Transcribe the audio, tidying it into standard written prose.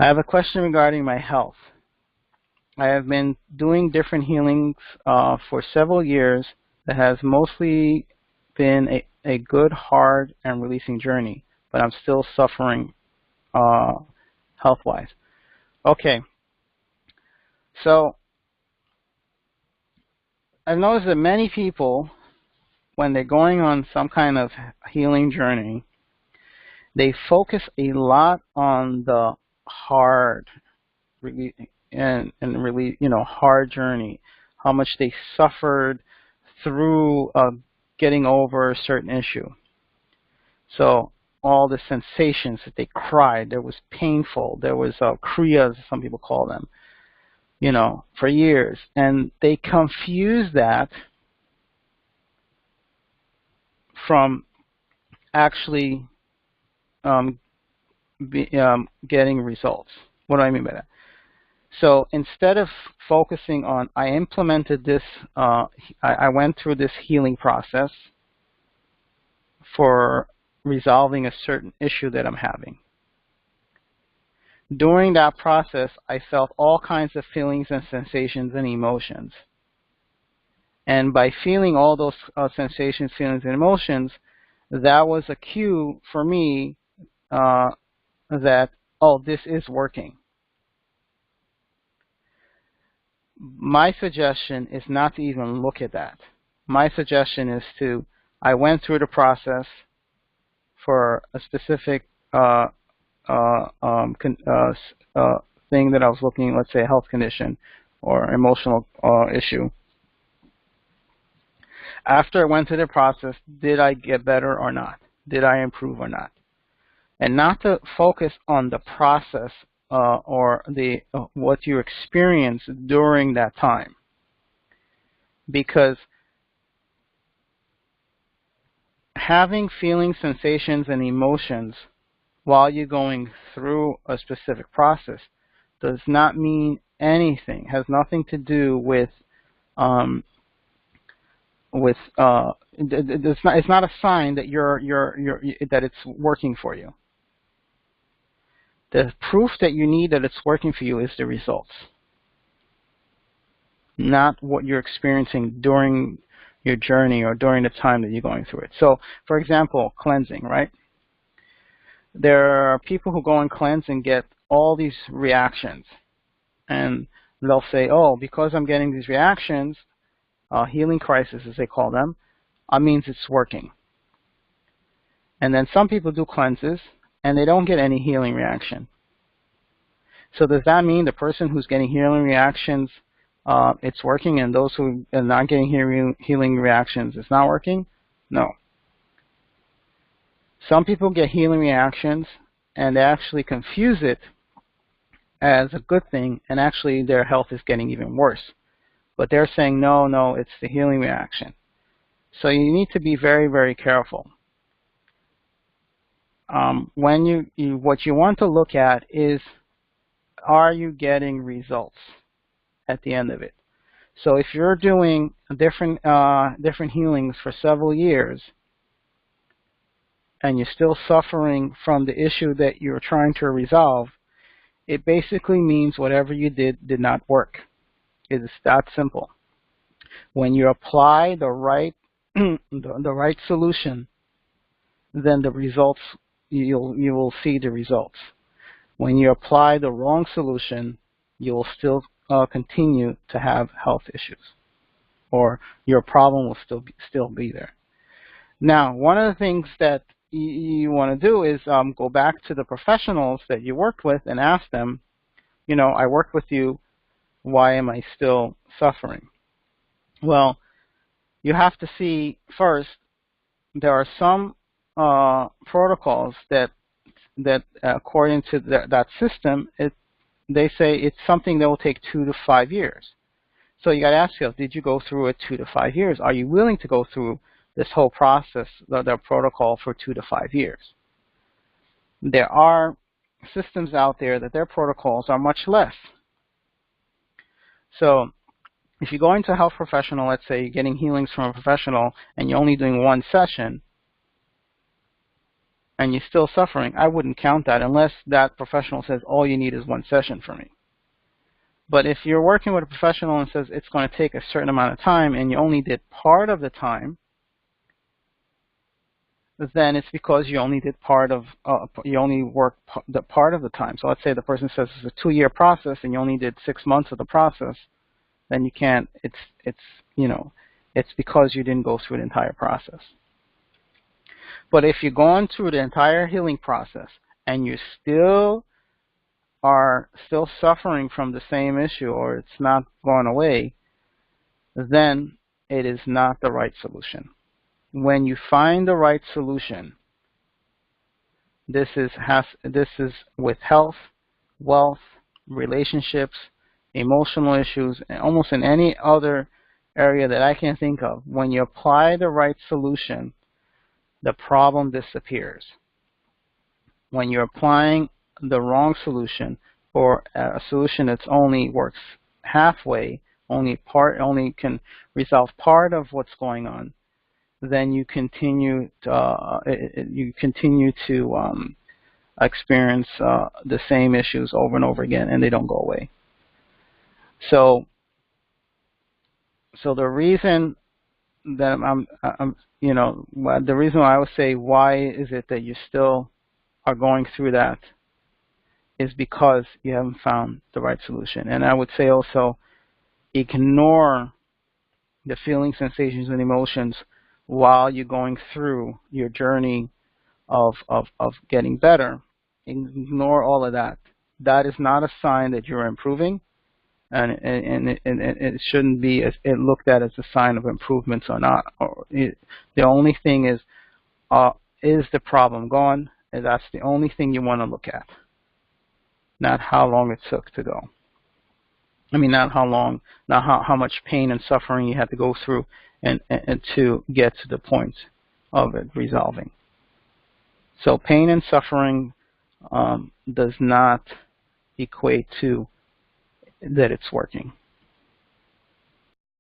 I have a question regarding my health. I have been doing different healings for several years that has mostly been a good, hard, and releasing journey, but I'm still suffering health-wise. Okay, so I've noticed that many people, when they're going on some kind of healing journey, they focus a lot on the hard and really, hard journey, how much they suffered through getting over a certain issue. So all the sensations that they cried, there was painful, there was kriyas, some people call them, for years. And they confuse that from actually getting results. What do I mean by that? So instead of focusing on, I implemented this, I went through this healing process for resolving a certain issue that I'm having. During that process, I felt all kinds of feelings and sensations and emotions. And by feeling all those sensations, feelings, and emotions, that was a cue for me that, oh, this is working. My suggestion is not to even look at that. My suggestion is to, I went through the process for a specific thing that I was looking, let's say a health condition or emotional issue. After I went through the process, did I get better or not? Did I improve or not? And not to focus on the process or the what you experienced during that time, because having feelings, sensations, and emotions while you're going through a specific process does not mean anything. Has nothing to do with it's not a sign that that it's working for you. The proof that you need that it's working for you is the results, not what you're experiencing during your journey or during the time that you're going through it. So, for example, cleansing, right? There are people who go and cleanse and get all these reactions. And they'll say, oh, because I'm getting these reactions, healing crisis, as they call them, means it's working. And then some people do cleanses, and they don't get any healing reaction. So does that mean the person who's getting healing reactions, it's working, and those who are not getting healing reactions, it's not working? No. Some people get healing reactions, and they actually confuse it as a good thing, and actually their health is getting even worse. But they're saying, no, no, it's the healing reaction. So you need to be very, very careful. When what you want to look at is, are you getting results at the end of it? So if you're doing different healings for several years and you're still suffering from the issue that you're trying to resolve, it basically means whatever you did not work. It is that simple. When you apply the right the right solution, then the results, you will see the results. When you apply the wrong solution, you will still continue to have health issues, or your problem will still be there. Now, one of the things that you want to do is go back to the professionals that you worked with and ask them, I worked with you, why am I still suffering? Well, you have to see first, there are some protocols that according to that system, they say it's something that will take 2 to 5 years. So you got to ask yourself, did you go through it 2 to 5 years? Are you willing to go through this whole process, the protocol, for 2 to 5 years? There are systems out there that their protocols are much less. So if you go into a health professional, let's say you're getting healings from a professional and you're only doing one session, and you're still suffering, I wouldn't count that unless that professional says all you need is 1 session from me. But if you're working with a professional and says it's going to take a certain amount of time and you only did part of the time, then it's because you only did part of, you only worked the part of the time. So let's say the person says it's a 2-year process and you only did 6 months of the process, then you can't, you know, it's because you didn't go through the entire process. But if you're going through the entire healing process and you are still suffering from the same issue, or it's not going away, then it is not the right solution. When you find the right solution, this is with health, wealth, relationships, emotional issues, and almost in any other area that I can think of. When you apply the right solution, the problem disappears. When you're applying the wrong solution, or a solution that's only works halfway, only can resolve part of what's going on, then you continue to experience the same issues over and over again, and they don't go away. So the reason that the reason why I would say why is it that you still are going through that is because you haven't found the right solution. And I would say also ignore the feelings, sensations, and emotions while you're going through your journey of getting better. Ignore all of that. That is not a sign that you're improving, and it shouldn't be looked at as a sign of improvements or not. The only thing is the problem gone? And that's the only thing you want to look at, not how long it took to go. I mean, not how much pain and suffering you had to go through and to get to the point of it resolving. So pain and suffering does not equate to that it's working.